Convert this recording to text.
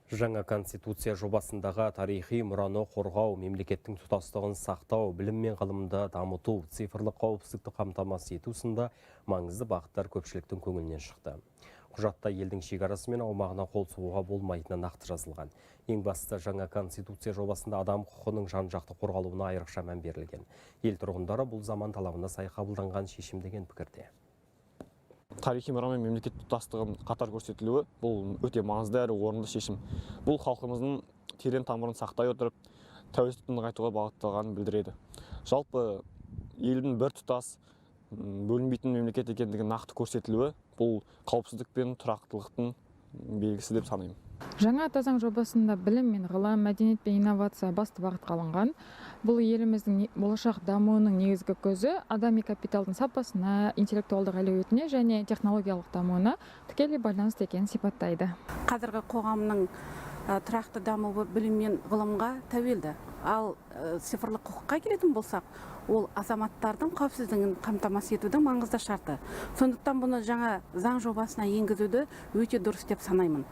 Жаңа конституция жобасындағы тарихи мұраны қорғау, мемлекеттің тұтастығын сақтау, білім мен ғылымды дамыту, цифрлық қауіпсіздікті қамтамасыз ету сынды маңызды бағыттар көпшіліктің көңілінен шықты. Құжатта елдің шекарасы мен аумағына қол сұғуға болмайтыны нақты жазылған. Ең бастысы, жаңа конституция жобасында адам құқығының жан-жақты қорғалуына айрықша мән берілген. Ел тұрғындары бұл заман талабына сай қабылданған шешім деген пікірде. Тарихи мұра мен мемлекет тұтастығын қатар көрсетілуі бұл өте маңызды әрі орынды шешім. Бұл халқымыздың терең тамырын сақтай отырып, тәуелсіздікті нығайтуға бағытталғанын білдіреді. Жалпы елдің бір тұтас бөлінбейтін мемлекет екендігін нақты көрсетілуі бұл қауіпсіздік пен тұрақтылықтың белгісі деп санаймын. Жаңа ата заң жобасында білім мен ғылым, мәдениет пен инновация басты бағытқа алынған. Бұл еліміздің болашақ дамуының негізгі көзі адами капиталдың сапасына, интеллектуалдық әлеуетіне және технологиялық дамуына тікелей байланысты екенін сипаттайды. Қазіргі қоғамның тұрақты дамуы білім мен ғылымға тәуелді. Ал цифрлық құқыққа келетін болсақ, ол азаматтардың қауіпсіздігін қамтамасыз етудің маңызды шарты. Сондықтан бұны жаңа заң жобасына енгізуді өте дұрыс деп санаймын.